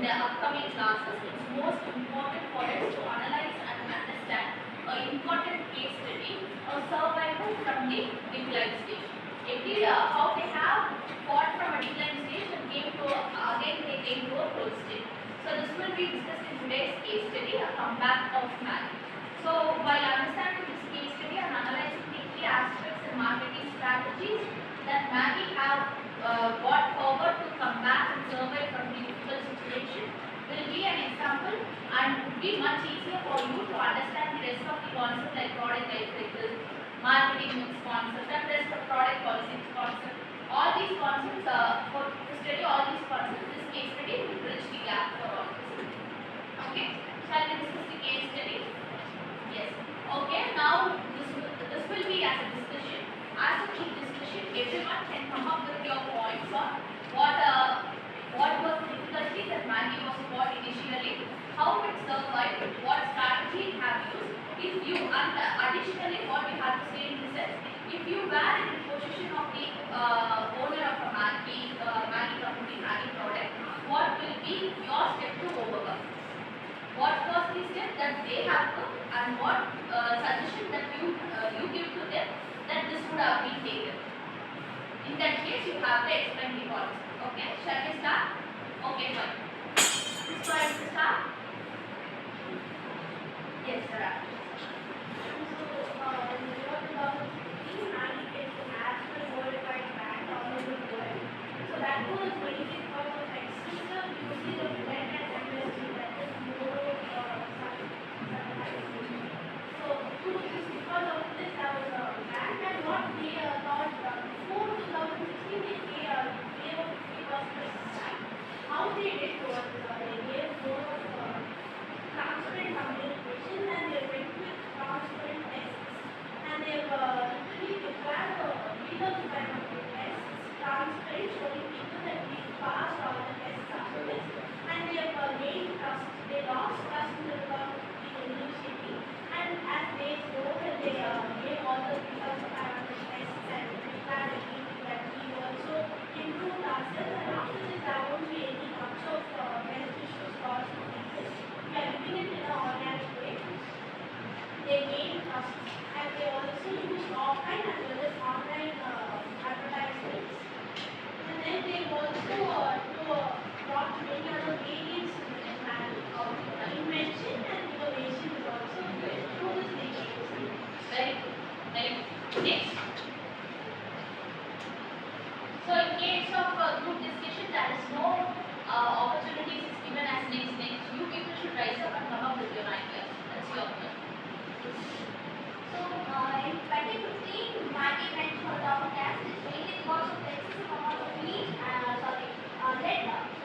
in the upcoming classes, it's most important for us to analyze and understand an important case study, a survival from the decline stage. Indeed, how they have fought from a decline stage and came to again they came to a growth stage. So this will be discussed in today's case study, a comeback of Maggi. So while understanding this case study and analyzing the key aspects and marketing strategies that Maggi have brought forward to come back and survive from the difficult situation will be an example and would be much easier for you to understand the rest of the concepts like product life cycle, marketing mix concept, and rest of product policy concept. All these concepts for to study all these concepts, this case study will bridge the gap for all this. Okay, shall we discuss the case study? Yes. Okay, now this will be as a discussion. As a group discussion, everyone can come up with your points on what was the difficulty that Maggi was fought initially, how it survived, what strategy it have used. If you and additionally what you have to say in this is, if you were in the position of the owner of a Maggi company, Maggi product, what will be your step to overcome? What was the step that they have took and what suggestion that you give to them that this would have been taken? In that case, you have to explain the policy. Okay, shall we start? Okay, fine. This point to start? Yes, sir. So, in the year 2016, Maggi faced a national worldwide ban on the world. So that was mainly because of excessive usage of lead and MSG, that is more So because of this, there was a ban, and what they thought before 2016, they gave a 50% ban. How they did was they gave more of transparent communication, and they went with transparent tests, and they've literally declared a legal kind of tests, transparent, showing people that we passed all the tests after this, and they have gained trust. They lost trust in the initially, and as they know that they gave all the legal parameters tests and declared everything that we also improved ourselves, and after this there won't be any much of beneficial cost to people. We are doing it in an organic way. They gain trust, and they also use offline as well as online advertisements. And then they also brought many other variants in the Maggi. Invention and innovation is also built through this digital. Very good. Very good. Next. So in case of group discussion, there is no opportunities is given as next. You people should rise up and come up with your ideas. That's your turn. So, in 2015, Maggi went for downcast. It's mainly because of the excessive amount of lead, lead, so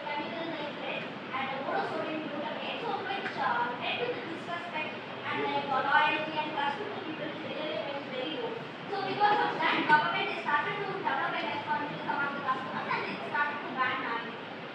chemicals like lead and monosodium glutamate, so which led to the disrespect and loyalty and trust to the people really went very low. So, because of that, government they started to develop an responsibility among the customers, and they started to ban Maggi.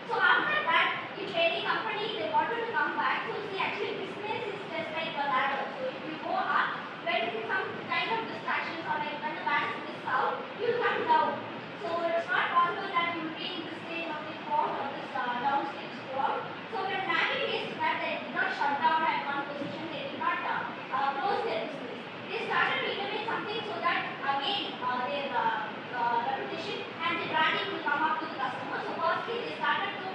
So, after that, if any company they wanted to come back, so see, actually business is just like a ladder. So, if you go up, when some kind of distractions or like when the balance is out, you will come down. So it's not possible that you will be in this stage of the sport or this down stage sport. So when Maggi faced that, they did not shut down at one position, they did not close their business. They started to innovate something so that again their reputation and the branding will come up to the customer. So firstly they started to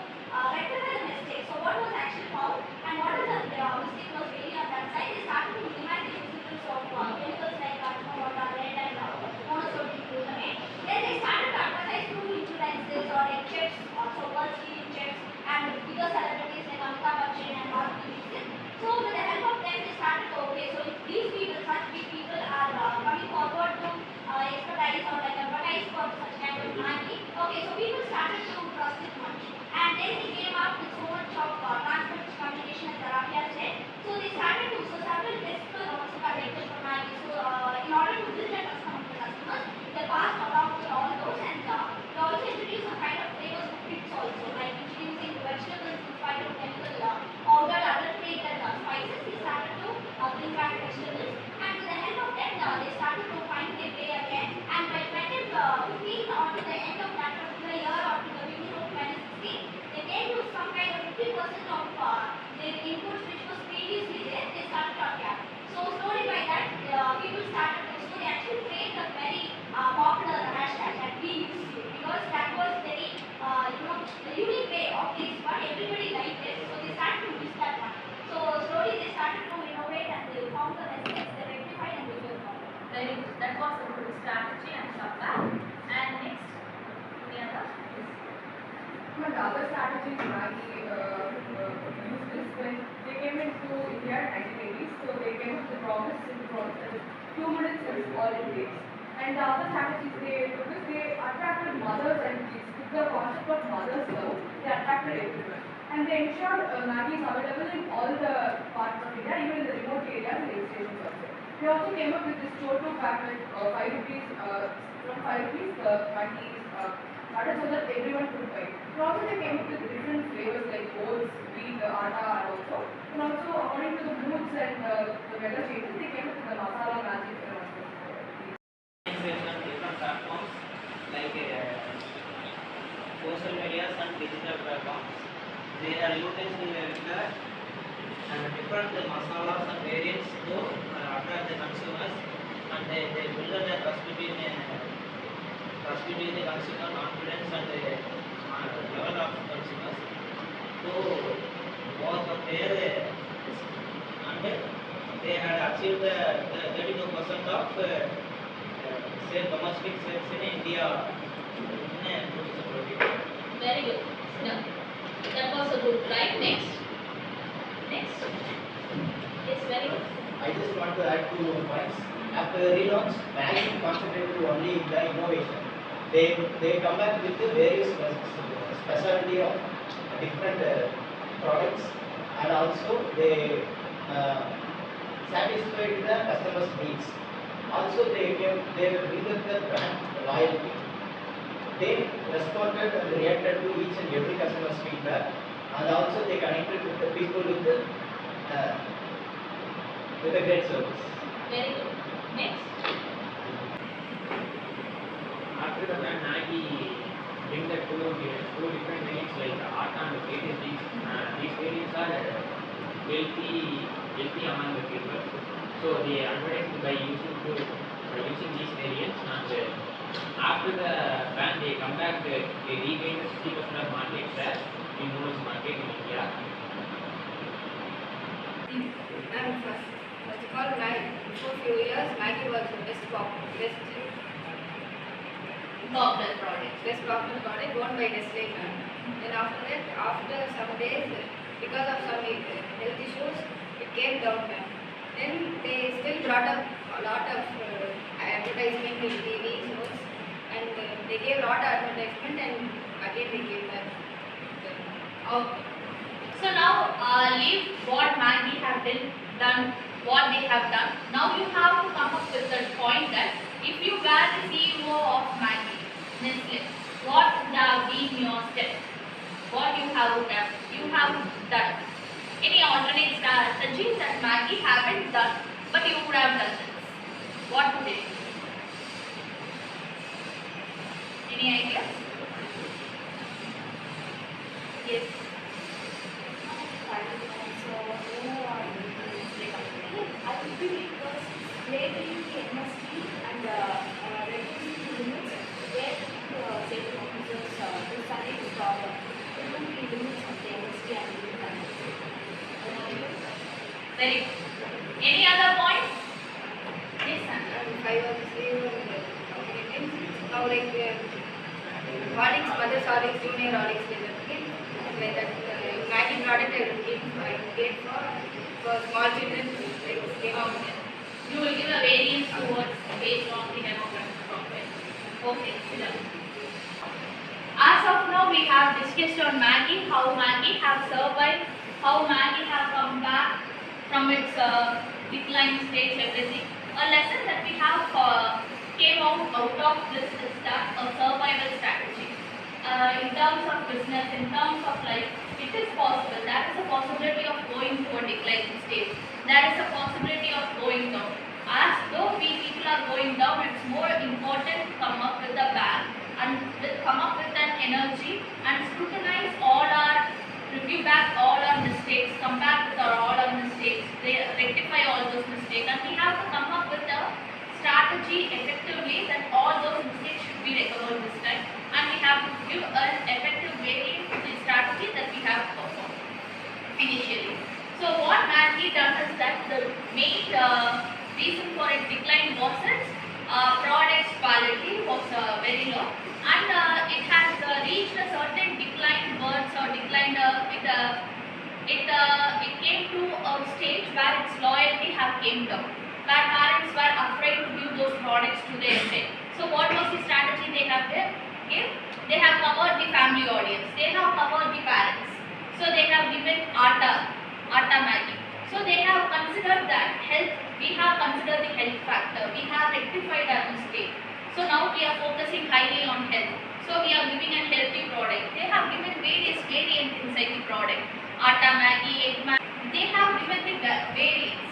rectify the mistake. So what was actually found and what is the mistake was really on that side, they started to minimize the usage of chemicals like water, lead and monosodium glutamate. Then they started to advertise through influencers or like chefs, also world leading chefs and bigger celebrities like Amitabh Bachchan and Bharati Dixit. So with the help of them, they started to okay. So if these people, such big people are coming forward to expertise or like advertise for such kind of Maggi, okay, so people started to trust it much. And then they came up with so much of transparent communication as Rabia said. So they started to, so several tests were also conducted for Maggi. So in order to build that trust among the customers, they passed along with all those, and they also introduced some kind of flavors for kids also, like introducing vegetables in spite inputs which was previously there, they started on gap. So slowly by that, people started to, so they actually create a very popular hashtag that we used to, because that was very a unique way of this one. Everybody liked it, so they started to use that one. So slowly they started to innovate and they found the mistakes, they rectified and they were found. Very good. That was a good strategy and comeback. And next, any other? But the other strategies Maggi used this when they came into India in 1980s, so they came with the promise in the process 2 minutes is all it takes. And the other strategies they took is they attracted mothers and kids. With the concept of mother's love, they attracted everyone. And they ensured Maggi is available in all the parts of India, even in the remote areas and hill stations also. They also came up with this Chotu pack like 5 rupees, from 5 rupees the Maggi is started so that everyone could buy. And also they came up with different flavors like oats, wheat, atta and also. And also according to the moods and the weather changes, they came up with the masala magic and also. Different platforms like social medias and digital platforms. They are utilizing the different masalas and variants to attract the consumers, and they build the trust between the consumer, confidence and the level of consumers to work on their and they had achieved the 32% of domestic sales in India in 2020. Very good. No. That was a good try. Next. Next. Yes, very good. I just want to add 2 more points. After the relaunch, Maggi concentrated only in the innovation. They come back with the various specialty of different products, and also they satisfied the customers' needs. Also they rebuilt the brand loyalty. They responded and reacted to each and every customer's feedback, and also they connected with the people with a great service. Very good. Next. After the brand Maggi bring the two different variants like Atta and Katie. These variants are healthy among the people. So they advertise by using these variants, and after the ban they come back, they regain the 60% of market share in noodles market in India. First of all, for a few years, Maggi was the best popular product, owned by Nestle. Then after that, after some days, because of some health issues, it came down. Then they still brought up a lot of advertisement in TV shows, and they gave a lot of advertisement, and again they gave that. Okay. So now leave what Maggi have done, what they have done. Now you have to come up with the point that if you were the CEO of Maggi, Nestle, what would have been your step? What you have done? Any alternate strategy that Maggi haven't done, but you would have done this? What would it be? Any ideas? Yes. I would be because labeling the MST and reducing the limits where safety officers decide to stop remove the limits of the MST and the Very good. Any other points? Yes, Sandra. If I was CEO in the company, now like Horlicks, Mother Horlicks, Junior Horlicks, like that Maggi product I get for small children, like came out. You will give a variance towards based on the demographic profile. Okay, done. As of now, we have discussed on Maggi, how Maggi have survived, how Maggi have come back from its decline stage, everything. A lesson that we have came out of this is that a survival strategy. In terms of business, in terms of life, it is possible. There is a possibility of going to a declining stage. There is a possibility of going down. As though we people are going down, it's more important to come up with a bang and come up with an energy and scrutinize all our review back all our mistakes, come back with all our mistakes, rectify all those mistakes, and we have to come up with a strategy effectively that all those mistakes should be recovered this time, and we have to give an effective variant to the strategy that we have performed initially. So what Maggi done is that the main reason for its decline was its product's quality was very low, and it has reached a certain decline words or declined it came to a stage where its loyalty have came down, where parents were afraid to give those products to their child. So what was the strategy they have there? They have covered the family audience, they have covered the parents. So they have given Atta Maggi. So they have considered that health, we have considered the health factor, we have rectified our mistake. So now we are focusing highly on health. So we are giving a healthy product. They have given various variants inside the product. Atta Maggi, egg Maggi. They have given the variants,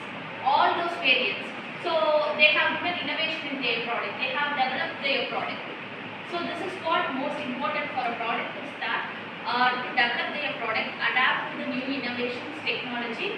all those variants. So they have given innovation in their product. They have developed their product. So this is what most important for a product is that to develop their product, adapt to the new innovations, technology.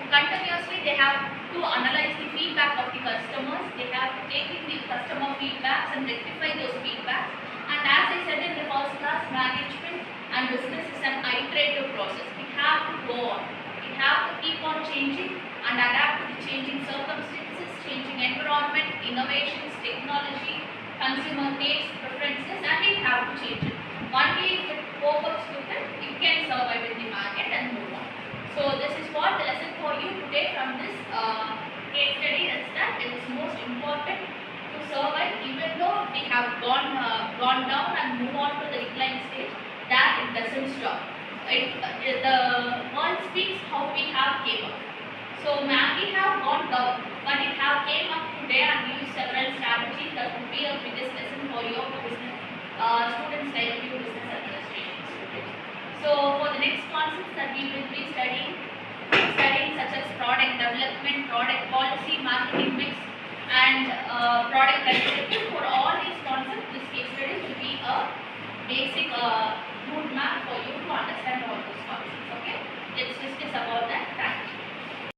Continuously they have to analyze the feedback of the customers. They have to take in the customer feedbacks and rectify those feedbacks. And as I said in the first class, management and business is an iterative process. We have to go on. We have to keep on changing and adapt to the changing circumstances, changing environment, innovations, technology, consumer tastes, preferences, and we have to change it. Only if it copes with it, it can survive in the market and move on. So this is what the lesson for you today from this case study is that it is most important to survive even though we have gone down and move on to the decline stage, that it doesn't stop. The world speaks how we have came up. So Maggi have gone down, but it have came up today and used several strategies that would be a biggest lesson for your business students like you, business administration students. So for the next concepts that we will be studying such as product development, product policy, marketing mix, and product life. For all these concepts, this case study will be a basic roadmap for you to understand all those concepts. Okay, let's discuss about that.